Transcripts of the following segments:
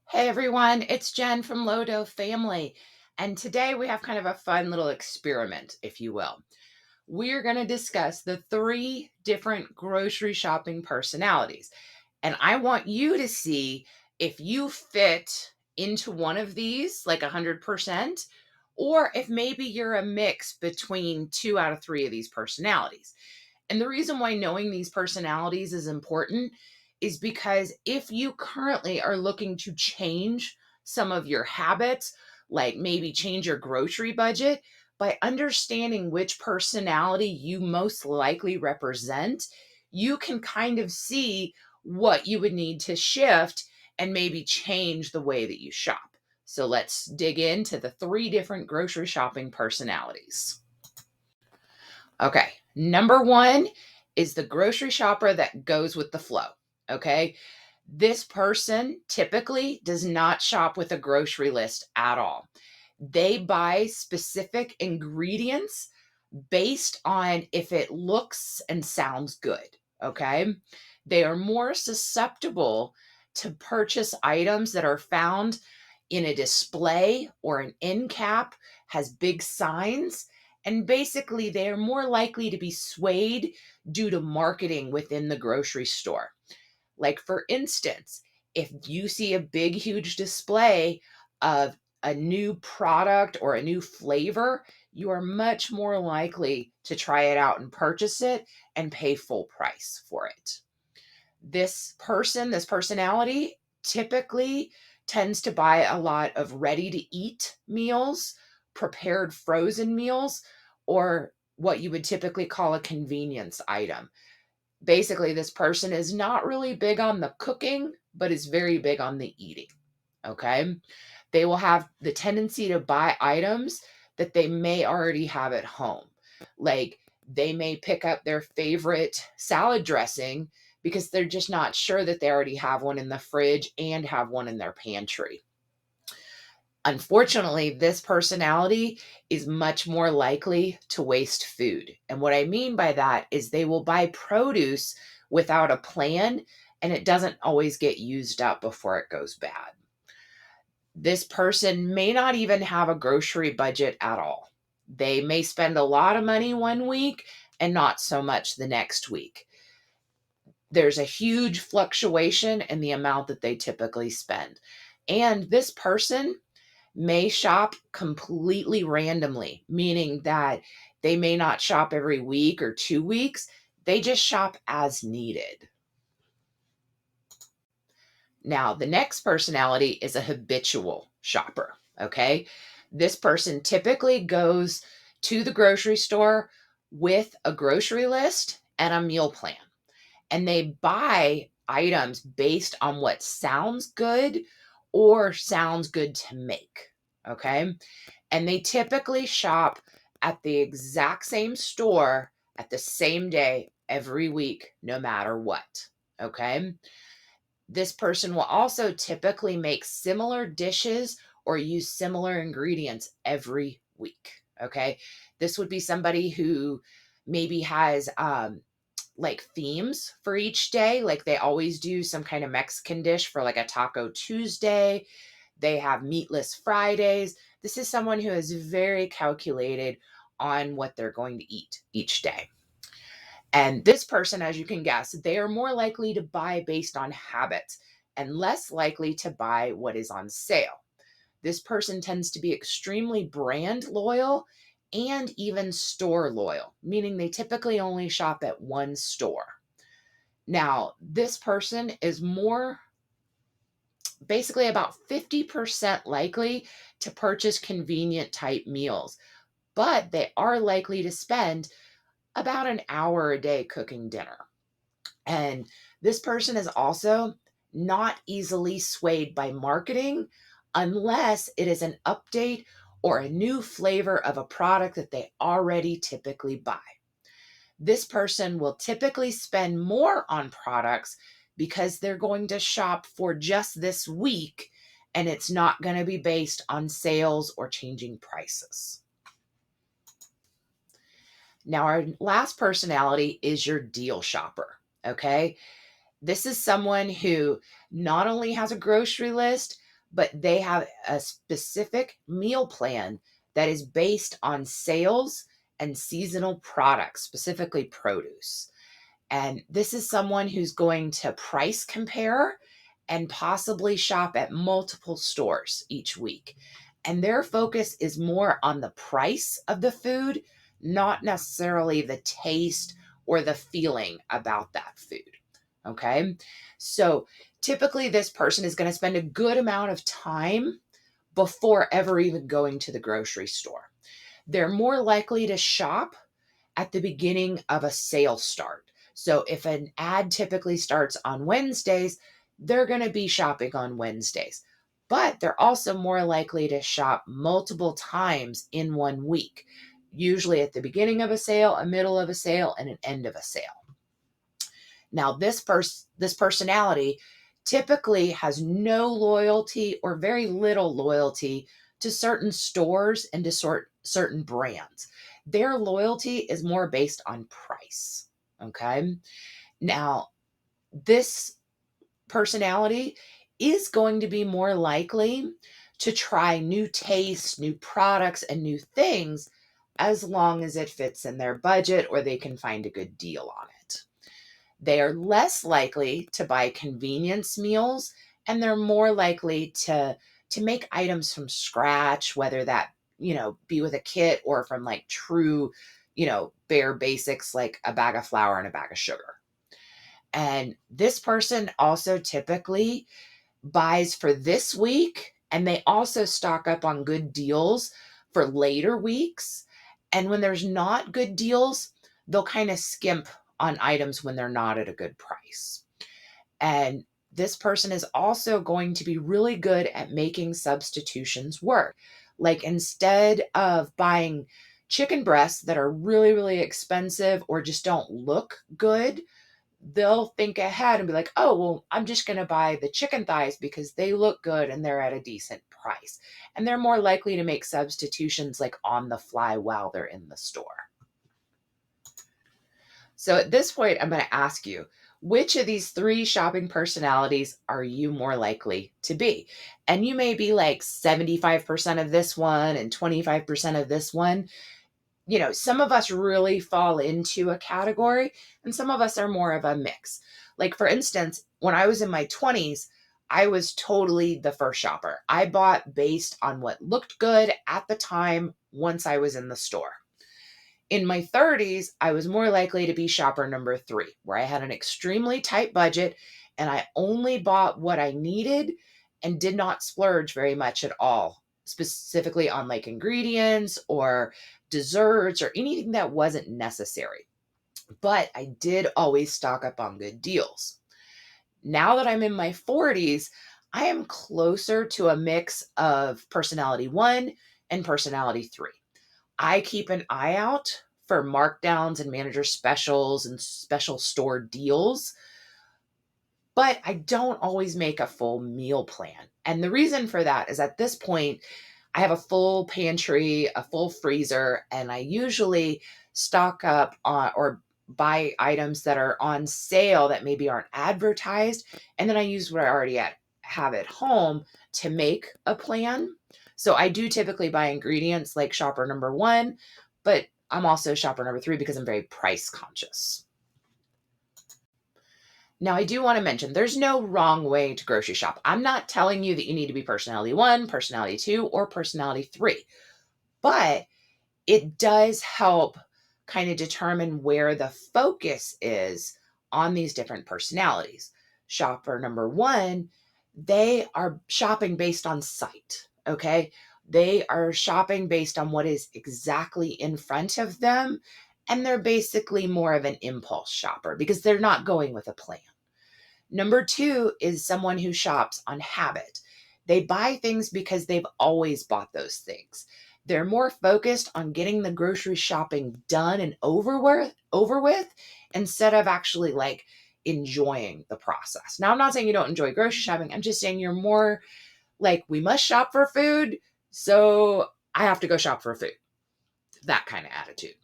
Hey everyone, it's Jen from Lodo Family. And today we have kind of a fun little experiment, if you will. We're going to discuss the three different grocery shopping personalities. And I want you to see if you fit into one of these, like 100%, or if maybe you're a mix between two out of three of these personalities. And the reason why knowing these personalities is important is because if you currently are looking to change some of your habits, like maybe change your grocery budget, by understanding which personality you most likely represent, you can kind of see what you would need to shift and maybe change the way that you shop. So let's dig into the three different grocery shopping personalities. Okay. Number one is the grocery shopper that goes with the flow. Okay. This person typically does not shop with a grocery list at all. They buy specific ingredients based on if it looks and sounds good. Okay. They are more susceptible to purchase items that are found in a display or an end cap, has big signs, and basically they are more likely to be swayed due to marketing within the grocery store. Like, for instance, if you see a big, huge display of a new product or a new flavor, you are much more likely to try it out and purchase it and pay full price for it. This personality typically tends to buy a lot of ready to eat meals, prepared frozen meals, or what you would typically call a convenience item. Basically, this person is not really big on the cooking, but is very big on the eating. Okay. They will have the tendency to buy items that they may already have at home. Like, they may pick up their favorite salad dressing because they're just not sure that they already have one in the fridge and have one in their pantry. Unfortunately, this personality is much more likely to waste food. And what I mean by that is they will buy produce without a plan, and it doesn't always get used up before it goes bad. This person may not even have a grocery budget at all. They may spend a lot of money one week and not so much the next week. There's a huge fluctuation in the amount that they typically spend. And this person may shop completely randomly, meaning that they may not shop every week or 2 weeks. They just shop as needed. Now, the next personality is a habitual shopper. Okay. This person typically goes to the grocery store with a grocery list and a meal plan, and they buy items based on what sounds good or sounds good to make. Okay. And they typically shop at the exact same store at the same day every week, no matter what. Okay. This person will also typically make similar dishes or use similar ingredients every week. Okay. This would be somebody who maybe has like themes for each day. Like, they always do some kind of Mexican dish for like a Taco Tuesday. They have meatless Fridays. This is someone who is very calculated on what they're going to eat each day. And this person, as you can guess, they are more likely to buy based on habits and less likely to buy what is on sale. This person tends to be extremely brand loyal and even store loyal, meaning they typically only shop at one store. Now, this person is more basically about 50% likely to purchase convenient type meals, but they are likely to spend about an hour a day cooking dinner. And this person is also not easily swayed by marketing unless it is an update or a new flavor of a product that they already typically buy. This person will typically spend more on products because they're going to shop for just this week, and it's not going to be based on sales or changing prices. Now, our last personality is your deal shopper. Okay. This is someone who not only has a grocery list, but they have a specific meal plan that is based on sales and seasonal products, specifically produce. And this is someone who's going to price compare and possibly shop at multiple stores each week. And their focus is more on the price of the food, not necessarily the taste or the feeling about that food. Okay. So typically, this person is going to spend a good amount of time before ever even going to the grocery store. They're more likely to shop at the beginning of a sale start. So if an ad typically starts on Wednesdays, they're going to be shopping on Wednesdays. But they're also more likely to shop multiple times in one week, usually at the beginning of a sale, a middle of a sale, and an end of a sale. Now, this personality typically has no loyalty or very little loyalty to certain stores and to certain brands. Their loyalty is more based on price. Okay. Now, this personality is going to be more likely to try new tastes, new products, and new things as long as it fits in their budget or they can find a good deal on it. They are less likely to buy convenience meals, and they're more likely to make items from scratch, whether that, be with a kit or from like true, bare basics like a bag of flour and a bag of sugar. And this person also typically buys for this week, and they also stock up on good deals for later weeks. And when there's not good deals, they'll kind of skimp on items when they're not at a good price. And this person is also going to be really good at making substitutions work. Like instead of buying chicken breasts that are really, really expensive or just don't look good, they'll think ahead and be like, oh, well, I'm just going to buy the chicken thighs because they look good and they're at a decent price. And they're more likely to make substitutions like on the fly while they're in the store. So at this point, I'm going to ask you, which of these three shopping personalities are you more likely to be? And you may be like 75% of this one and 25% of this one. Some of us really fall into a category and some of us are more of a mix. Like, for instance, when I was in my 20s, I was totally the first shopper. I bought based on what looked good at the time once I was in the store. In my 30s, I was more likely to be shopper number 3, where I had an extremely tight budget and I only bought what I needed and did not splurge very much at all, specifically on like ingredients or desserts or anything that wasn't necessary. But I did always stock up on good deals. Now that I'm in my 40s, I am closer to a mix of personality 1 and personality 3. I keep an eye out for markdowns and manager specials and special store deals, but I don't always make a full meal plan. And the reason for that is at this point, I have a full pantry, a full freezer, and I usually stock up on or buy items that are on sale that maybe aren't advertised. And then I use what I already have at home to make a plan. So I do typically buy ingredients like shopper number 1, but I'm also shopper number 3 because I'm very price conscious. Now, I do want to mention there's no wrong way to grocery shop. I'm not telling you that you need to be personality 1, personality 2, or personality 3, but it does help kind of determine where the focus is on these different personalities. Shopper number 1, they are shopping based on sight, okay? They are shopping based on what is exactly in front of them, and they're basically more of an impulse shopper because they're not going with a plan. Number 2 is someone who shops on habit. They buy things because they've always bought those things. They're more focused on getting the grocery shopping done and over with instead of actually like enjoying the process. Now, I'm not saying you don't enjoy grocery shopping. I'm just saying you're more like, we must shop for food, so I have to go shop for food. That kind of attitude.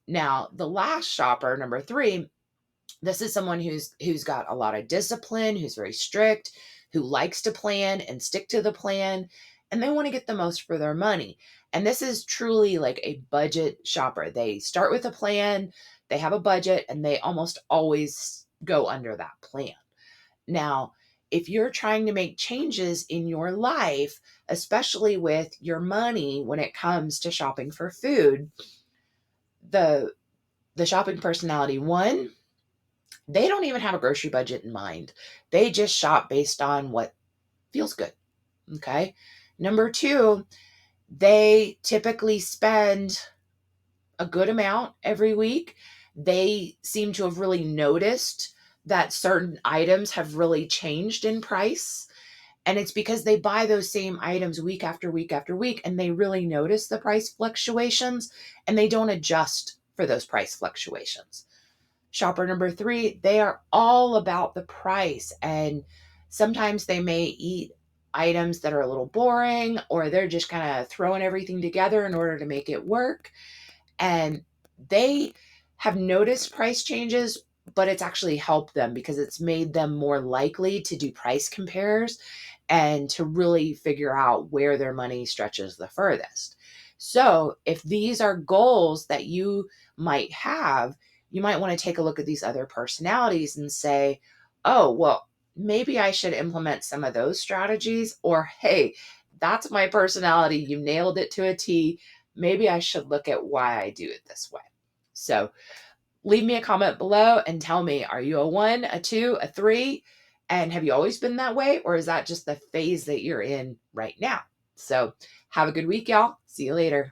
Now, the last shopper, number 3, this is someone who's got a lot of discipline, who's very strict, who likes to plan and stick to the plan, and they want to get the most for their money. And this is truly like a budget shopper. They start with a plan, they have a budget, and they almost always go under that plan. Now, if you're trying to make changes in your life, especially with your money when it comes to shopping for food, the shopping personality one, they don't even have a grocery budget in mind. They just shop based on what feels good. Okay. Number two, they typically spend a good amount every week. They seem to have really noticed that certain items have really changed in price. And it's because they buy those same items week after week after week, and they really notice the price fluctuations and they don't adjust for those price fluctuations. Shopper number three, they are all about the price. And sometimes they may eat items that are a little boring, or they're just kind of throwing everything together in order to make it work. And they have noticed price changes, but it's actually helped them because it's made them more likely to do price compares and to really figure out where their money stretches the furthest. So, if these are goals that you might have, you might want to take a look at these other personalities and say, oh, well, maybe I should implement some of those strategies. Or, hey, that's my personality. You nailed it to a T. Maybe I should look at why I do it this way. So, leave me a comment below and tell me, are you a 1, a 2, a 3? And have you always been that way? Or is that just the phase that you're in right now? So have a good week, y'all. See you later.